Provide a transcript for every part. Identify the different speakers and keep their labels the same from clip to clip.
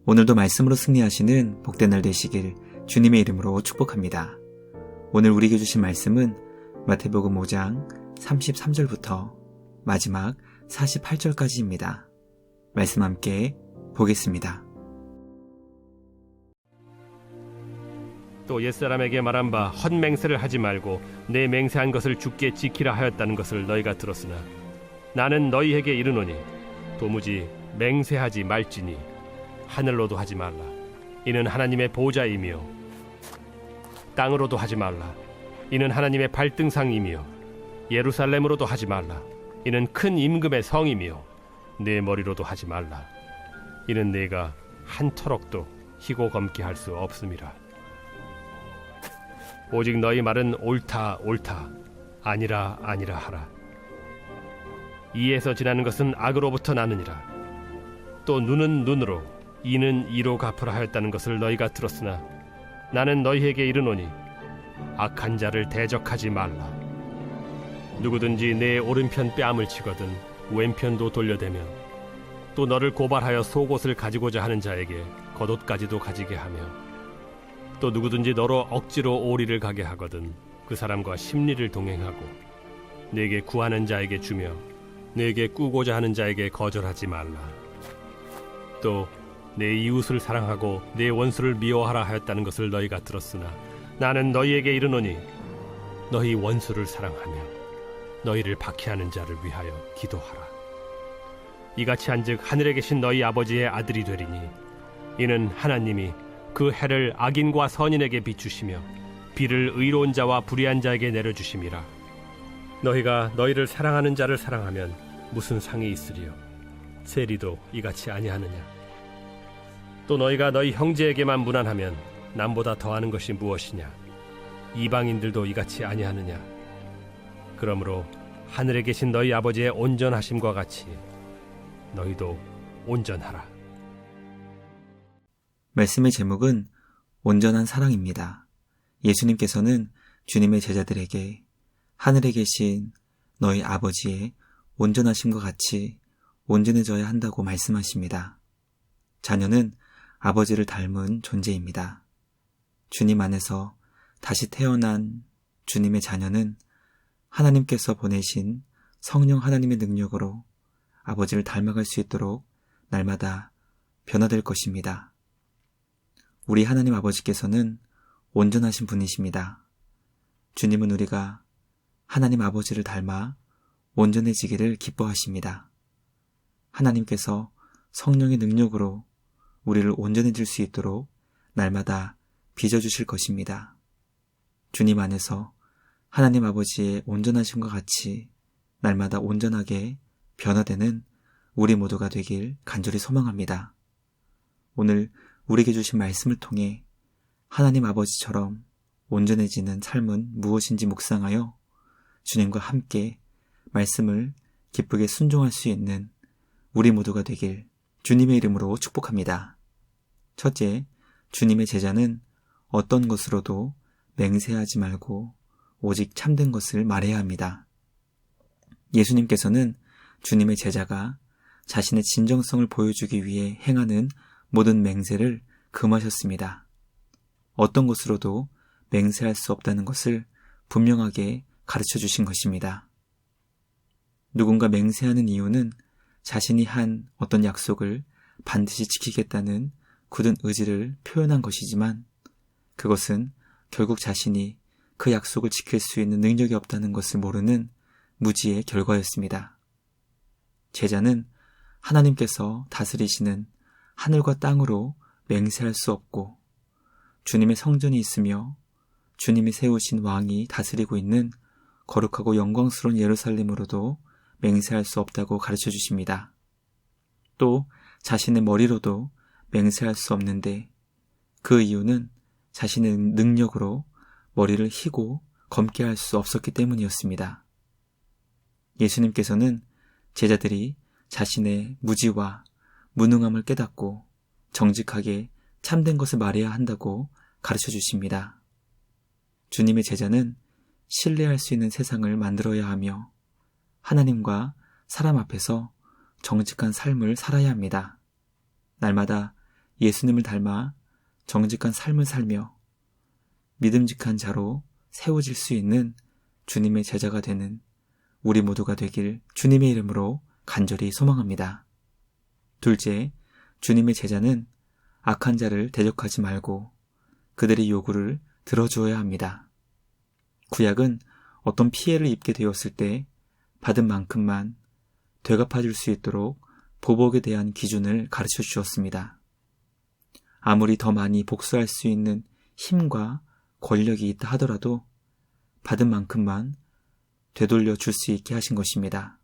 Speaker 1: 오늘도 말씀으로 승리하시는 복된 날 되시길 주님의 이름으로 축복합니다. 오늘 우리에게 주신 말씀은 마태복음 5장 33절부터 마지막 48절까지입니다. 말씀 함께 보겠습니다.
Speaker 2: 또 옛사람에게 말한 바 헛맹세를 하지 말고 내 맹세한 것을 주께 지키라 하였다는 것을 너희가 들었으나 나는 너희에게 이르노니 도무지 맹세하지 말지니 하늘로도 하지 말라. 이는 하나님의 보좌이며 땅으로도 하지 말라. 이는 하나님의 발등상이며 예루살렘으로도 하지 말라. 이는 큰 임금의 성이며 내 머리로도 하지 말라. 이는 내가 한 터럭도 희고 검게 할 수 없음이라. 오직 너희 말은 옳다 옳다 아니라 아니라 하라. 이에서 지나는 것은 악으로부터 나느니라. 또 눈은 눈으로 이는 이로 갚으라 하였다는 것을 너희가 들었으나 나는 너희에게 이르노니 악한 자를 대적하지 말라. 누구든지 내 오른편 뺨을 치거든 왼편도 돌려대며 또 너를 고발하여 속옷을 가지고자 하는 자에게 겉옷까지도 가지게 하며 또 누구든지 너로 억지로 오리를 가게 하거든 그 사람과 심리를 동행하고 내게 구하는 자에게 주며 내게 꾸고자 하는 자에게 거절하지 말라. 또 내 이웃을 사랑하고 내 원수를 미워하라 하였다는 것을 너희가 들었으나 나는 너희에게 이르노니 너희 원수를 사랑하며 너희를 박해하는 자를 위하여 기도하라. 이같이 한즉 하늘에 계신 너희 아버지의 아들이 되리니 이는 하나님이 그 해를 악인과 선인에게 비추시며 비를 의로운 자와 불의한 자에게 내려주심이라. 너희가 너희를 사랑하는 자를 사랑하면 무슨 상이 있으리요? 세리도 이같이 아니하느냐? 또 너희가 너희 형제에게만 무난하면 남보다 더하는 것이 무엇이냐? 이방인들도 이같이 아니하느냐? 그러므로 하늘에 계신 너희 아버지의 온전하심과 같이 너희도 온전하라.
Speaker 1: 말씀의 제목은 온전한 사랑입니다. 예수님께서는 주님의 제자들에게 하늘에 계신 너희 아버지의 온전하심과 같이 온전해져야 한다고 말씀하십니다. 자녀는 아버지를 닮은 존재입니다. 주님 안에서 다시 태어난 주님의 자녀는 하나님께서 보내신 성령 하나님의 능력으로 아버지를 닮아갈 수 있도록 날마다 변화될 것입니다. 우리 하나님 아버지께서는 온전하신 분이십니다. 주님은 우리가 하나님 아버지를 닮아 온전해지기를 기뻐하십니다. 하나님께서 성령의 능력으로 우리를 온전해질 수 있도록 날마다 빚어주실 것입니다. 주님 안에서 하나님 아버지의 온전하심과 같이 날마다 온전하게 변화되는 우리 모두가 되길 간절히 소망합니다. 오늘 우리에게 주신 말씀을 통해 하나님 아버지처럼 온전해지는 삶은 무엇인지 묵상하여 주님과 함께 말씀을 기쁘게 순종할 수 있는 우리 모두가 되길 주님의 이름으로 축복합니다. 첫째, 주님의 제자는 어떤 것으로도 맹세하지 말고 오직 참된 것을 말해야 합니다. 예수님께서는 주님의 제자가 자신의 진정성을 보여주기 위해 행하는 모든 맹세를 금하셨습니다. 어떤 것으로도 맹세할 수 없다는 것을 분명하게 가르쳐 주신 것입니다. 누군가 맹세하는 이유는 자신이 한 어떤 약속을 반드시 지키겠다는 굳은 의지를 표현한 것이지만 그것은 결국 자신이 그 약속을 지킬 수 있는 능력이 없다는 것을 모르는 무지의 결과였습니다. 제자는 하나님께서 다스리시는 하늘과 땅으로 맹세할 수 없고 주님의 성전이 있으며 주님이 세우신 왕이 다스리고 있는 거룩하고 영광스러운 예루살렘으로도 맹세할 수 없다고 가르쳐 주십니다. 또 자신의 머리로도 맹세할 수 없는데 그 이유는 자신의 능력으로 머리를 희고 검게 할 수 없었기 때문이었습니다. 예수님께서는 제자들이 자신의 무지와 무능함을 깨닫고 정직하게 참된 것을 말해야 한다고 가르쳐 주십니다. 주님의 제자는 신뢰할 수 있는 세상을 만들어야 하며 하나님과 사람 앞에서 정직한 삶을 살아야 합니다. 날마다 예수님을 닮아 정직한 삶을 살며 믿음직한 자로 세워질 수 있는 주님의 제자가 되는 우리 모두가 되길 주님의 이름으로 간절히 소망합니다. 둘째, 주님의 제자는 악한 자를 대적하지 말고 그들의 요구를 들어주어야 합니다. 구약은 어떤 피해를 입게 되었을 때 받은 만큼만 되갚아줄 수 있도록 보복에 대한 기준을 가르쳐 주었습니다. 아무리 더 많이 복수할 수 있는 힘과 권력이 있다 하더라도 받은 만큼만 되돌려 줄 수 있게 하신 것입니다.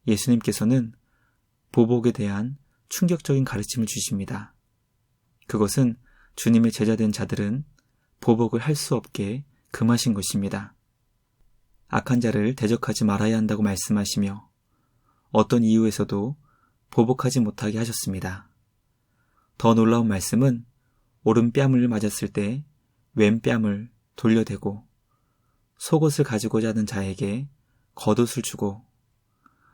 Speaker 1: 예수님께서는 보복에 대한 충격적인 가르침을 주십니다. 그것은 주님의 제자된 자들은 보복을 할 수 없게 금하신 것입니다. 악한 자를 대적하지 말아야 한다고 말씀하시며 어떤 이유에서도 보복하지 못하게 하셨습니다. 더 놀라운 말씀은 오른뺨을 맞았을 때 왼뺨을 돌려대고 속옷을 가지고자 하는 자에게 겉옷을 주고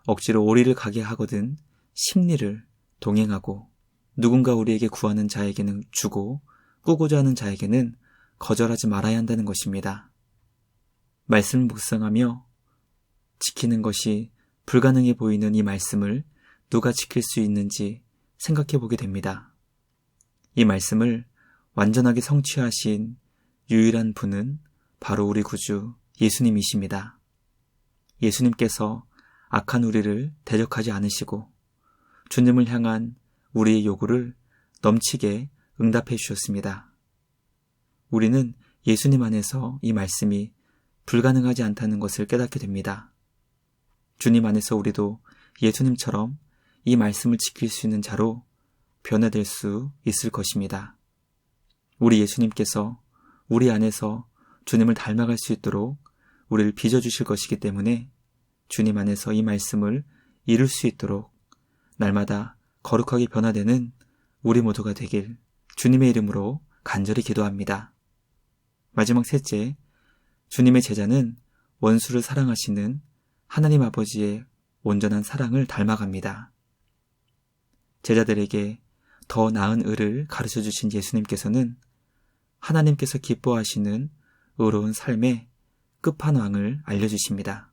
Speaker 1: 억지로 오리를 가게 하거든 심리를 동행하고 누군가 우리에게 구하는 자에게는 주고 꾸고자 하는 자에게는 거절하지 말아야 한다는 것입니다. 말씀을 묵상하며 지키는 것이 불가능해 보이는 이 말씀을 누가 지킬 수 있는지 생각해 보게 됩니다. 이 말씀을 완전하게 성취하신 유일한 분은 바로 우리 구주 예수님이십니다. 예수님께서 악한 우리를 대적하지 않으시고 주님을 향한 우리의 요구를 넘치게 응답해 주셨습니다. 우리는 예수님 안에서 이 말씀이 불가능하지 않다는 것을 깨닫게 됩니다. 주님 안에서 우리도 예수님처럼 이 말씀을 지킬 수 있는 자로 변화될 수 있을 것입니다. 우리 예수님께서 우리 안에서 주님을 닮아갈 수 있도록 우리를 빚어주실 것이기 때문에 주님 안에서 이 말씀을 이룰 수 있도록 날마다 거룩하게 변화되는 우리 모두가 되길 주님의 이름으로 간절히 기도합니다. 마지막 셋째, 주님의 제자는 원수를 사랑하시는 하나님 아버지의 온전한 사랑을 닮아갑니다. 제자들에게 더 나은 의를 가르쳐 주신 예수님께서는 하나님께서 기뻐하시는 의로운 삶의 끝판왕을 알려주십니다.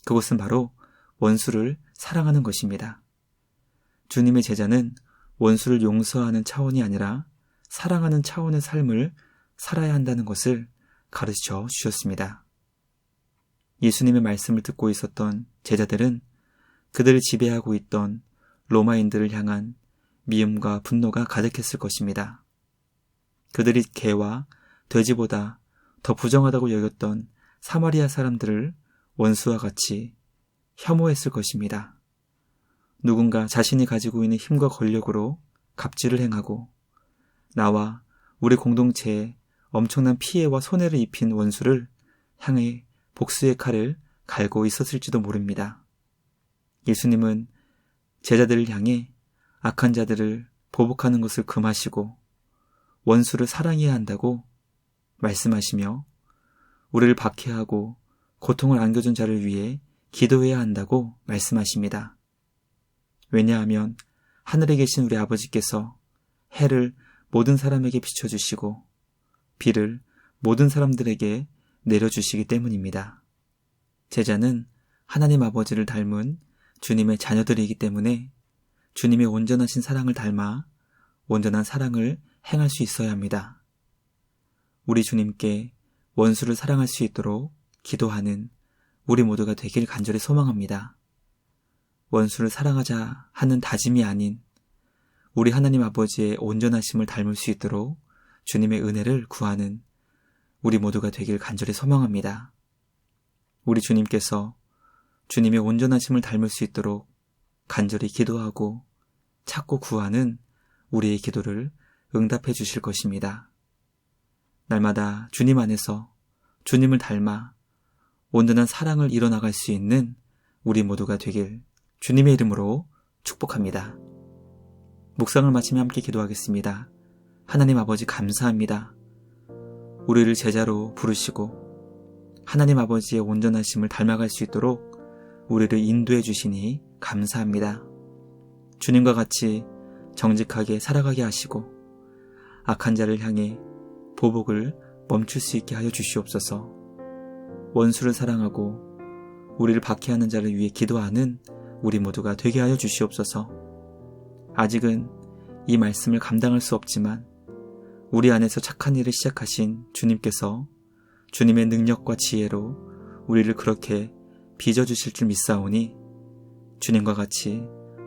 Speaker 1: 그것은 바로 원수를 사랑하는 것입니다. 주님의 제자는 원수를 용서하는 차원이 아니라 사랑하는 차원의 삶을 살아야 한다는 것을 가르쳐 주셨습니다. 예수님의 말씀을 듣고 있었던 제자들은 그들을 지배하고 있던 로마인들을 향한 미움과 분노가 가득했을 것입니다. 그들이 개와 돼지보다 더 부정하다고 여겼던 사마리아 사람들을 원수와 같이 혐오했을 것입니다. 누군가 자신이 가지고 있는 힘과 권력으로 갑질을 행하고 나와 우리 공동체에 엄청난 피해와 손해를 입힌 원수를 향해 복수의 칼을 갈고 있었을지도 모릅니다. 예수님은 제자들을 향해 악한 자들을 보복하는 것을 금하시고 원수를 사랑해야 한다고 말씀하시며 우리를 박해하고 고통을 안겨준 자를 위해 기도해야 한다고 말씀하십니다. 왜냐하면 하늘에 계신 우리 아버지께서 해를 모든 사람에게 비춰주시고 비를 모든 사람들에게 내려주시기 때문입니다. 제자는 하나님 아버지를 닮은 주님의 자녀들이기 때문에 주님의 온전하신 사랑을 닮아 온전한 사랑을 행할 수 있어야 합니다. 우리 주님께 원수를 사랑할 수 있도록 기도하는 우리 모두가 되길 간절히 소망합니다. 원수를 사랑하자 하는 다짐이 아닌 우리 하나님 아버지의 온전하심을 닮을 수 있도록 주님의 은혜를 구하는 우리 모두가 되길 간절히 소망합니다. 우리 주님께서 주님의 온전하심을 닮을 수 있도록 간절히 기도하고 찾고 구하는 우리의 기도를 응답해 주실 것입니다. 날마다 주님 안에서 주님을 닮아 온전한 사랑을 이뤄나갈 수 있는 우리 모두가 되길 주님의 이름으로 축복합니다. 묵상을 마치며 함께 기도하겠습니다. 하나님 아버지 감사합니다. 우리를 제자로 부르시고 하나님 아버지의 온전하심을 닮아갈 수 있도록 우리를 인도해 주시니 감사합니다. 주님과 같이 정직하게 살아가게 하시고 악한 자를 향해 보복을 멈출 수 있게 하여 주시옵소서. 원수를 사랑하고 우리를 박해하는 자를 위해 기도하는 우리 모두가 되게 하여 주시옵소서. 아직은 이 말씀을 감당할 수 없지만 우리 안에서 착한 일을 시작하신 주님께서 주님의 능력과 지혜로 우리를 그렇게 빚어주실 줄 믿사오니 주님과 같이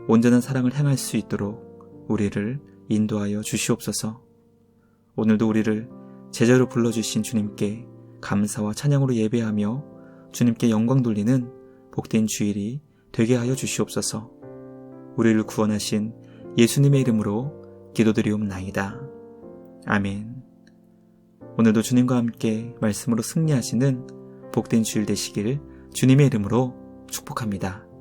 Speaker 1: 온전한 사랑을 행할 수 있도록 우리를 인도하여 주시옵소서. 오늘도 우리를 제자로 불러주신 주님께 감사와 찬양으로 예배하며 주님께 영광 돌리는 복된 주일이 되게 하여 주시옵소서. 우리를 구원하신 예수님의 이름으로 기도드리옵나이다. 아멘. 오늘도 주님과 함께 말씀으로 승리하시는 복된 주일 되시길 주님의 이름으로 축복합니다.